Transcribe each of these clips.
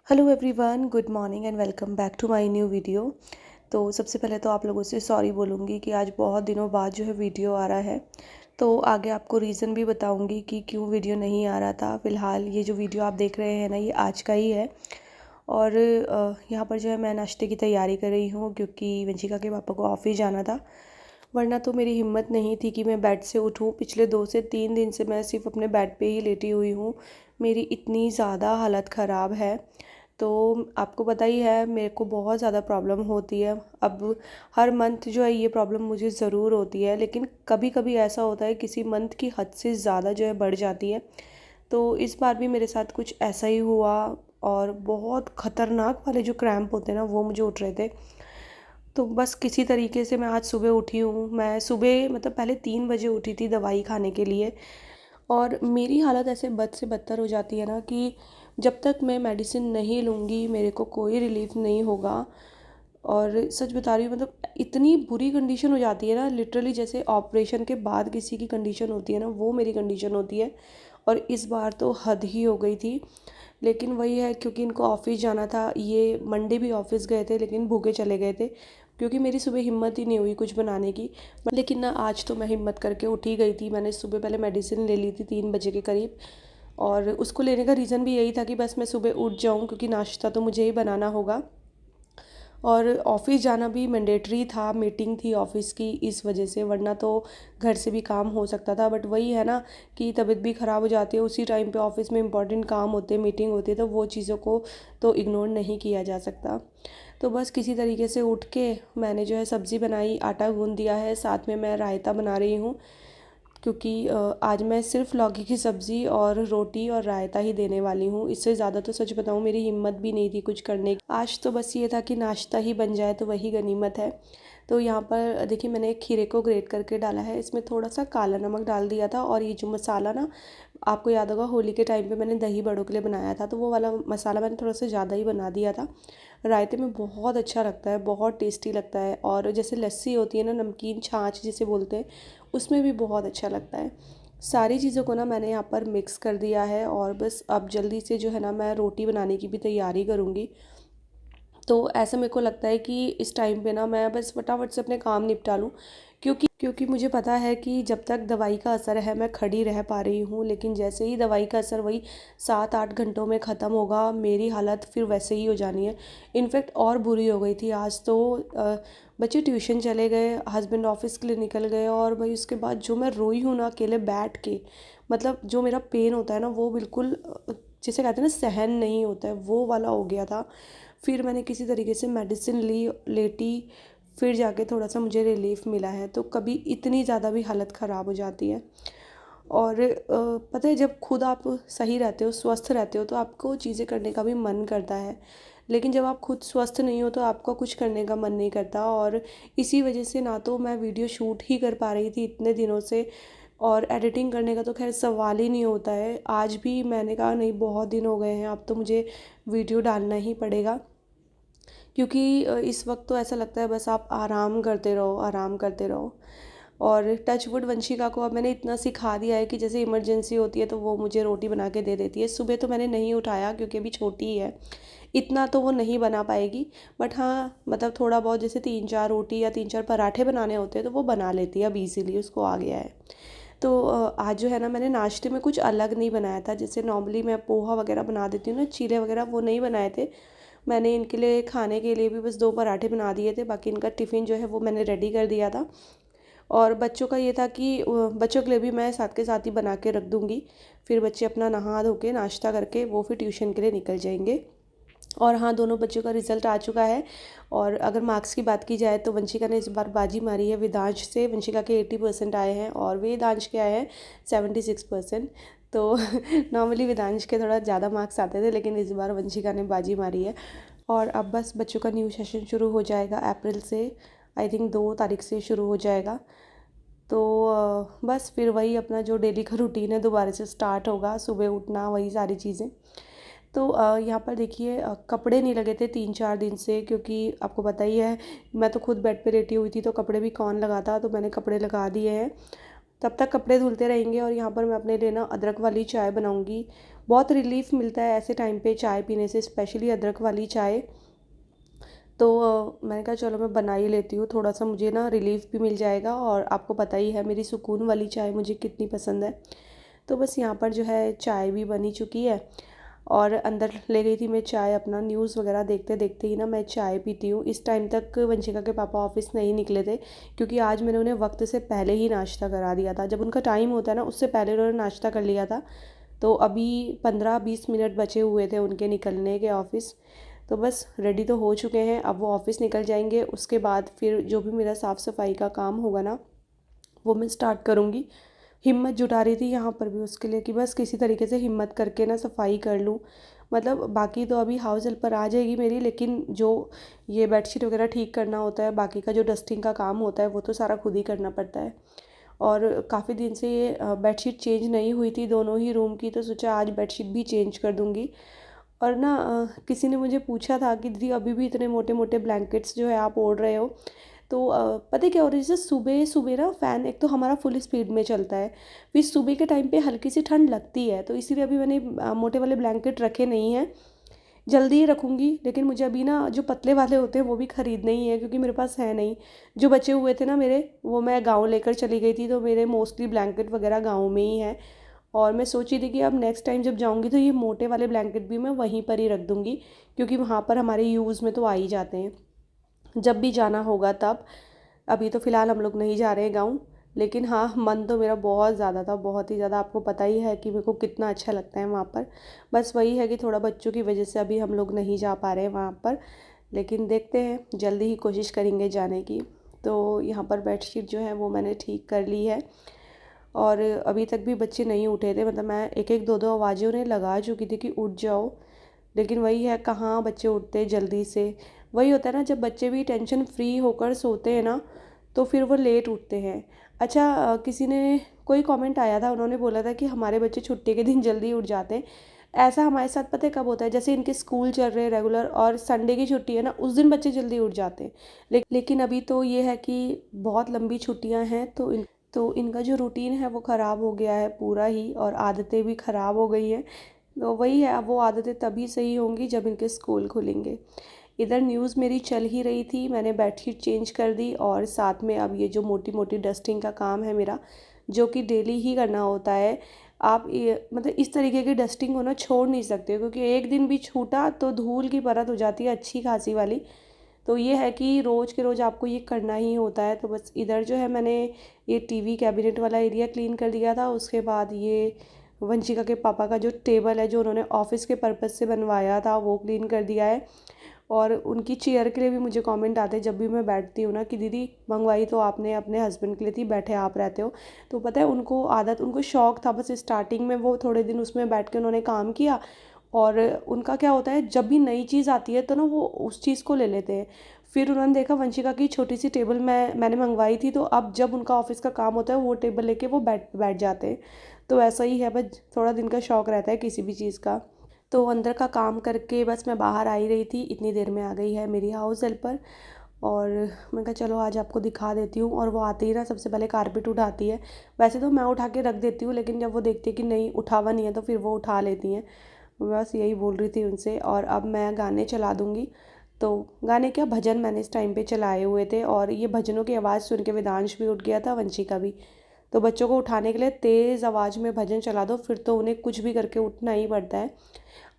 Hello everyone, good morning and welcome back to my new video. तो सबसे पहले तो आप लोगों से सॉरी बोलूँगी कि आज बहुत दिनों बाद जो है वीडियो आ रहा है। तो आगे आपको रीज़न भी बताऊँगी कि क्यों वीडियो नहीं आ रहा था। फ़िलहाल ये जो वीडियो आप देख रहे हैं ना, ये आज का ही है। और यहाँ पर जो है मैं नाश्ते की तैयारी कर रही हूँ क्योंकि वंशिका के पापा को ऑफिस जाना था। वरना तो मेरी हिम्मत नहीं थी कि मैं बेड से उठूँ। पिछले 2 से 3 दिन से मैं सिर्फ अपने बेड पे ही लेटी हुई हूँ। मेरी इतनी ज़्यादा हालत ख़राब है। तो आपको पता ही है, मेरे को बहुत ज़्यादा प्रॉब्लम होती है। अब हर मंथ जो है ये प्रॉब्लम मुझे ज़रूर होती है, लेकिन कभी कभी ऐसा होता है किसी मंथ की हद से ज़्यादा जो है बढ़ जाती है। तो इस बार भी मेरे साथ कुछ ऐसा ही हुआ और बहुत ख़तरनाक वाले जो क्रैम्प होते हैं ना, वो मुझे उठ रहे थे। तो बस किसी तरीके से मैं आज सुबह उठी हूँ। मैं सुबह मतलब पहले 3 बजे उठी थी दवाई खाने के लिए। और मेरी हालत ऐसे बद से बदतर हो जाती है ना कि जब तक मैं मेडिसिन नहीं लूँगी मेरे को कोई रिलीफ नहीं होगा। और सच बता रही हूँ, मतलब इतनी बुरी कंडीशन हो जाती है ना, लिटरली जैसे ऑपरेशन के बाद किसी की कंडीशन होती है ना, वो मेरी कंडीशन होती है। और इस बार तो हद ही हो गई थी। लेकिन वही है, क्योंकि इनको ऑफिस जाना था, ये मंडे भी ऑफिस गए थे लेकिन भूखे चले गए थे क्योंकि मेरी सुबह हिम्मत ही नहीं हुई कुछ बनाने की। लेकिन ना, आज तो मैं हिम्मत करके उठ ही गई थी। मैंने सुबह पहले मेडिसिन ले ली थी 3 बजे के करीब। और उसको लेने का रीज़न भी यही था कि बस मैं सुबह उठ जाऊं, क्योंकि नाश्ता तो मुझे ही बनाना होगा। और ऑफ़िस जाना भी मैंडेटरी था, मीटिंग थी ऑफ़िस की इस वजह से, वरना तो घर से भी काम हो सकता था। बट वही है ना कि तबीयत भी ख़राब हो जाती है उसी टाइम पे, ऑफ़िस में इंपॉर्टेंट काम होते हैं, मीटिंग होती है, तो वो चीज़ों को तो इग्नोर नहीं किया जा सकता। तो बस किसी तरीके से उठ के मैंने जो है सब्ज़ी बनाई, आटा गूँध दिया है, साथ में मैं रायता बना रही हूँ। क्योंकि आज मैं सिर्फ लौकी की सब्ज़ी और रोटी और रायता ही देने वाली हूँ। इससे ज़्यादा तो सच बताऊँ मेरी हिम्मत भी नहीं थी कुछ करने की। आज तो बस ये था कि नाश्ता ही बन जाए तो वही गनीमत है। तो यहाँ पर देखिए, मैंने एक खीरे को ग्रेट करके डाला है, इसमें थोड़ा सा काला नमक डाल दिया था। और ये जो मसाला ना, आपको याद होगा होली के टाइम पे मैंने दही बड़ों के लिए बनाया था, तो वो वाला मसाला मैंने थोड़ा सा ज़्यादा ही बना दिया था। रायते में बहुत अच्छा लगता है, बहुत टेस्टी लगता है। और जैसे लस्सी होती है ना, नमकीन छाछ जिसे बोलते हैं, उसमें भी बहुत अच्छा लगता है। सारी चीज़ों को ना मैंने यहाँ पर मिक्स कर दिया है और बस अब जल्दी से जो है ना, मैं रोटी बनाने की भी तैयारी करूँगी। तो ऐसा मेरे को लगता है कि इस टाइम पे ना मैं बस फटाफट से अपने काम निपटा लूँ, क्योंकि मुझे पता है कि जब तक दवाई का असर है मैं खड़ी रह पा रही हूँ, लेकिन जैसे ही दवाई का असर वही 7-8 घंटों में ख़त्म होगा, मेरी हालत फिर वैसे ही हो जानी है। इनफैक्ट और बुरी हो गई थी आज तो। बच्चे ट्यूशन चले गए, हस्बैंड ऑफिस के लिए निकल गए, और भाई उसके बाद जो मैं रोई हूँ ना अकेले बैठ के, मतलब जो मेरा पेन होता है ना, वो बिल्कुल जिसे कहते हैं ना, सहन नहीं होता है, वो वाला हो गया था। फिर मैंने किसी तरीके से मेडिसिन ली, लेटी, फिर जाके थोड़ा सा मुझे रिलीफ मिला है। तो कभी इतनी ज़्यादा भी हालत ख़राब हो जाती है। और पता है, जब खुद आप सही रहते हो, स्वस्थ रहते हो, तो आपको चीज़ें करने का भी मन करता है। लेकिन जब आप खुद स्वस्थ नहीं हो तो आपका कुछ करने का मन नहीं करता। और इसी वजह से ना तो मैं वीडियो शूट ही कर पा रही थी इतने दिनों से, और एडिटिंग करने का तो खैर सवाल ही नहीं होता है। आज भी मैंने कहा नहीं, बहुत दिन हो गए हैं, अब तो मुझे वीडियो डालना ही पड़ेगा। क्योंकि इस वक्त तो ऐसा लगता है बस आप आराम करते रहो, आराम करते रहो। और टच वुड, वंशिका को अब मैंने इतना सिखा दिया है कि जैसे इमरजेंसी होती है तो वो मुझे रोटी बना के दे देती है। सुबह तो मैंने नहीं उठाया क्योंकि अभी छोटी ही है, इतना तो वो नहीं बना पाएगी। बट हाँ, मतलब थोड़ा बहुत जैसे 3-4 रोटी या 3-4 पराठे बनाने होते हैं तो वो बना लेती है, अब ईज़िली उसको आ गया है। तो आज जो है ना, मैंने नाश्ते में कुछ अलग नहीं बनाया था। जैसे नॉर्मली मैं पोहा वगैरह बना देती हूँ ना, चीले वगैरह, वो नहीं बनाए थे। मैंने इनके लिए खाने के लिए भी बस 2 पराठे बना दिए थे, बाकी इनका टिफ़िन जो है वो मैंने रेडी कर दिया था। और बच्चों का ये था कि बच्चों के लिए भी मैं साथ के साथ ही बना के रख दूँगी। फिर बच्चे अपना नहा धो के नाश्ता करके वो फिर ट्यूशन के लिए निकल जाएंगे। और हाँ, दोनों बच्चों का रिज़ल्ट आ चुका है। और अगर मार्क्स की बात की जाए तो वंशिका ने इस बार बाजी मारी है वेदांश से। वंशिका के 80% आए हैं और वेदांश के आए हैं 76%। तो नॉर्मली वेदांश के थोड़ा ज़्यादा मार्क्स आते थे, लेकिन इस बार वंशिका ने बाजी मारी है। और अब बस बच्चों का न्यू सेशन शुरू हो जाएगा अप्रैल से। आई थिंक 2 तारीख से शुरू हो जाएगा। तो बस फिर वही अपना जो डेली का रूटीन है दोबारा से स्टार्ट होगा, सुबह उठना, वही सारी चीज़ें। तो यहाँ पर देखिए, कपड़े नहीं लगे थे 3-4 दिन से, क्योंकि आपको पता ही है मैं तो खुद बेड पे लेटी हुई थी, तो कपड़े भी कौन लगाता, तो मैंने कपड़े लगा दिए हैं। तब तक कपड़े धुलते रहेंगे और यहाँ पर मैं अपने लिए ना अदरक वाली चाय बनाऊँगी। बहुत रिलीफ़ मिलता है ऐसे टाइम पे चाय पीने से, स्पेशली अदरक वाली चाय। तो मैंने कहा चलो मैं बना ही लेती हूँ, थोड़ा सा मुझे ना रिलीफ़ भी मिल जाएगा और आपको पता ही है मेरी सुकून वाली चाय मुझे कितनी पसंद है। तो बस यहाँ पर जो है चाय भी बनी चुकी है और अंदर ले गई थी मैं चाय। अपना न्यूज़ वगैरह देखते देखते ही ना मैं चाय पीती हूँ। इस टाइम तक वंशिका के पापा ऑफिस नहीं निकले थे, क्योंकि आज मैंने उन्हें वक्त से पहले ही नाश्ता करा दिया था। जब उनका टाइम होता है ना उससे पहले उन्होंने नाश्ता कर लिया था। तो अभी 15-20 मिनट बचे हुए थे उनके निकलने के ऑफ़िस। तो बस रेडी तो हो चुके हैं, अब वो ऑफ़िस निकल जाएंगे। उसके बाद फिर जो भी मेरा साफ़ सफाई का काम होगा ना वो मैं स्टार्ट करूँगी। हिम्मत जुटा रही थी यहाँ पर भी उसके लिए कि बस किसी तरीके से हिम्मत करके ना सफाई कर लूँ। मतलब बाकी तो अभी हाउस हेल्पर आ जाएगी मेरी, लेकिन जो ये बेडशीट वगैरह ठीक करना होता है, बाकी का जो डस्टिंग का काम होता है वो तो सारा खुद ही करना पड़ता है। और काफ़ी दिन से ये बेडशीट चेंज नहीं हुई थी दोनों ही रूम की, तो सोचा आज बेडशीट भी चेंज कर दूँगी। और ना किसी ने मुझे पूछा था कि दीदी अभी भी इतने मोटे मोटे ब्लैंकेट्स जो है आप ओढ़ रहे हो। तो पता है क्या हो रहा है, जैसे सुबह सुबह ना फ़ैन एक तो हमारा फुल स्पीड में चलता है, फिर सुबह के टाइम पे हल्की सी ठंड लगती है, तो इसीलिए अभी मैंने मोटे वाले ब्लैंकेट रखे नहीं हैं। जल्दी ही रखूँगी, लेकिन मुझे अभी ना जो पतले वाले होते हैं वो भी ख़रीदने ही है, क्योंकि मेरे पास है नहीं। जो बचे हुए थे ना मेरे, वो मैं गाँव लेकर चली गई थी, तो मेरे मोस्टली ब्लैंकेट वगैरह गाँव में ही है। और मैं सोची थी कि अब नेक्स्ट टाइम जब जाऊँगी तो ये मोटे वाले ब्लैंकेट भी मैं वहीं पर ही रख दूँगी, क्योंकि वहाँ पर हमारे यूज़ में तो आ ही जाते हैं जब भी जाना होगा तब। अभी तो फ़िलहाल हम लोग नहीं जा रहे हैं गाँव, लेकिन हाँ मन तो मेरा बहुत ज़्यादा था, बहुत ही ज़्यादा। आपको पता ही है कि मेरे को कितना अच्छा लगता है वहाँ पर। बस वही है कि थोड़ा बच्चों की वजह से अभी हम लोग नहीं जा पा रहे हैं वहाँ पर, लेकिन देखते हैं जल्दी ही कोशिश करेंगे जाने की। तो यहाँ पर बेडशीट जो है वो मैंने ठीक कर ली है और अभी तक भी बच्चे नहीं उठे थे। मतलब मैं एक एक दो दो आवाज़ें उन्हें लगा चुकी थी कि उठ जाओ, लेकिन वही है कहाँ बच्चे उठते जल्दी से। वही होता है ना, जब बच्चे भी टेंशन फ्री होकर सोते हैं ना तो फिर वो लेट उठते हैं। अच्छा किसी ने कोई कमेंट आया था, उन्होंने बोला था कि हमारे बच्चे छुट्टी के दिन जल्दी उठ जाते हैं। ऐसा हमारे साथ पता है कब होता है, जैसे इनके स्कूल चल रहे हैं रेगुलर और संडे की छुट्टी है ना, उस दिन बच्चे जल्दी उठ जाते हैं। लेकिन अभी तो ये है कि बहुत लंबी छुट्टियां हैं, तो इनका जो रूटीन है वो ख़राब हो गया है पूरा ही, और आदतें भी ख़राब हो गई हैं। तो वही है, अब वो आदतें तभी सही होंगी जब इनके स्कूल खुलेंगे। इधर न्यूज़ मेरी चल ही रही थी, मैंने बेडशीट चेंज कर दी और साथ में अब ये जो मोटी मोटी डस्टिंग का काम है मेरा, जो कि डेली ही करना होता है। आप ये मतलब इस तरीके की डस्टिंग को ना छोड़ नहीं सकते, क्योंकि एक दिन भी छूटा तो धूल की परत हो जाती है अच्छी खासी वाली। तो ये है कि रोज़ के रोज़ आपको ये करना ही होता है। तो बस इधर जो है मैंने ये टीवी कैबिनेट वाला एरिया क्लीन कर दिया था। उसके बाद ये वंशिका के पापा का जो टेबल है जो उन्होंने ऑफिस के पर्पज़ से बनवाया था वो क्लीन कर दिया है। और उनकी चेयर के लिए भी मुझे कमेंट आते हैं जब भी मैं बैठती हूँ ना कि दीदी मंगवाई तो आपने अपने हस्बैंड के लिए थी, बैठे आप रहते हो। तो पता है उनको आदत, उनको शौक़ था, बस स्टार्टिंग में वो थोड़े दिन उसमें बैठ के उन्होंने काम किया। और उनका क्या होता है, जब भी नई चीज़ आती है तो ना वो उस चीज़ को ले लेते हैं। फिर उन्होंने देखा वंशिका की छोटी सी टेबल मैंने मंगवाई थी, तो अब जब उनका ऑफिस का काम होता है वो टेबल लेके वो बैठ बैठ जाते हैं। तो ऐसा ही है, बस थोड़ा दिन का शौक़ रहता है किसी भी चीज़ का। तो अंदर का काम करके बस मैं बाहर आ ही रही थी, इतनी देर में आ गई है मेरी हाउस हेल्पर। और मैं कहा चलो आज आपको दिखा देती हूँ। और वो आते ही ना सबसे पहले कारपेट उठाती है। वैसे तो मैं उठा के रख देती हूँ, लेकिन जब वो देखती है कि नहीं उठा हुआ नहीं है तो फिर वो उठा लेती हैं। बस यही बोल रही थी उनसे। और अब मैं गाने चला दूँगी। तो गाने क्या, भजन मैंने इस टाइम पे चलाए हुए थे, और ये भजनों की आवाज़ सुन के वेदांश भी उठ गया था, वंशिका भी। तो बच्चों को उठाने के लिए तेज़ आवाज़ में भजन चला दो, फिर तो उन्हें कुछ भी करके उठना ही पड़ता है।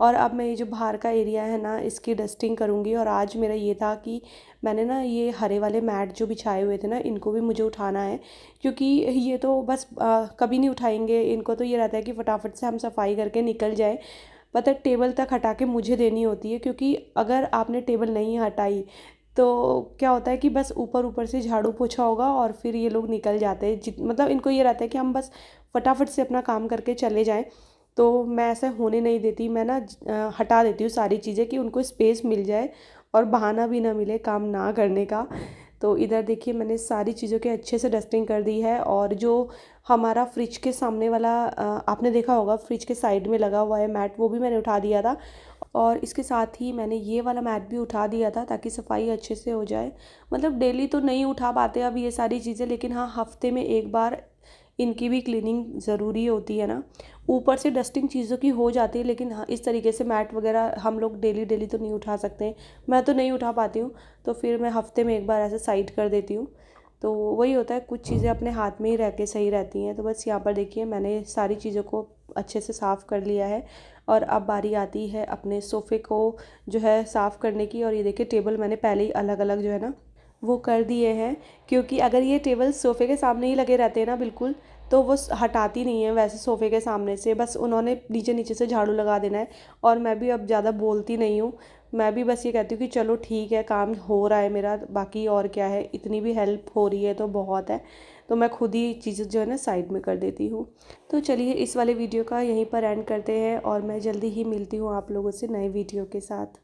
और अब मैं ये जो बाहर का एरिया है ना इसकी डस्टिंग करूँगी। और आज मेरा ये था कि मैंने ना ये हरे वाले मैट जो बिछाए हुए थे ना इनको भी मुझे उठाना है, क्योंकि ये तो बस कभी नहीं उठाएंगे। इनको तो ये रहता है कि फटाफट से हम सफाई करके निकल जाए। पता है टेबल तक हटा के मुझे देनी होती है, क्योंकि अगर आपने टेबल नहीं हटाई तो क्या होता है कि बस ऊपर ऊपर से झाड़ू पोछा होगा और फिर ये लोग निकल जाते हैं। मतलब इनको ये रहता है कि हम बस फटाफट से अपना काम करके चले जाएं। तो मैं ऐसा होने नहीं देती, मैं ना हटा देती हूँ सारी चीज़ें कि उनको स्पेस मिल जाए और बहाना भी ना मिले काम ना करने का। तो इधर देखिए मैंने सारी चीज़ों के अच्छे से डस्टिंग कर दी है। और जो हमारा फ्रिज के सामने वाला आपने देखा होगा फ्रिज के साइड में लगा हुआ है मैट, वो भी मैंने उठा दिया था। और इसके साथ ही मैंने ये वाला मैट भी उठा दिया था ताकि सफाई अच्छे से हो जाए। मतलब डेली तो नहीं उठा पाते अब ये सारी चीज़ें, लेकिन हाँ हफ्ते में एक बार इनकी भी क्लीनिंग ज़रूरी होती है ना। ऊपर से डस्टिंग चीज़ों की हो जाती है, लेकिन हाँ इस तरीके से मैट वगैरह हम लोग डेली डेली तो नहीं उठा सकते, मैं तो नहीं उठा पाती हूँ। तो फिर मैं हफ्ते में एक बार ऐसे साइड कर देती हूँ। तो वही होता है, कुछ चीज़ें अपने हाथ में ही रह के सही रहती हैं। तो बस यहाँ पर देखिए मैंने सारी चीज़ों को अच्छे से साफ़ कर लिया है। और अब बारी आती है अपने सोफ़े को जो है साफ़ करने की। और ये देखिए टेबल मैंने पहले ही अलग अलग जो है ना वो कर दिए हैं, क्योंकि अगर ये टेबल सोफ़े के सामने ही लगे रहते हैं ना बिल्कुल, तो वो हटाती नहीं है वैसे सोफ़े के सामने से, बस उन्होंने नीचे नीचे से झाड़ू लगा देना है। और मैं भी अब ज़्यादा बोलती नहीं हूँ, मैं भी बस ये कहती हूँ कि चलो ठीक है, काम हो रहा है मेरा, बाकी और क्या है, इतनी भी हेल्प हो रही है तो बहुत है। तो मैं खुद ही चीज़ें जो है ना साइड में कर देती हूँ। तो चलिए इस वाले वीडियो का यहीं पर एंड करते हैं, और मैं जल्दी ही मिलती हूँ आप लोगों से नए वीडियो के साथ।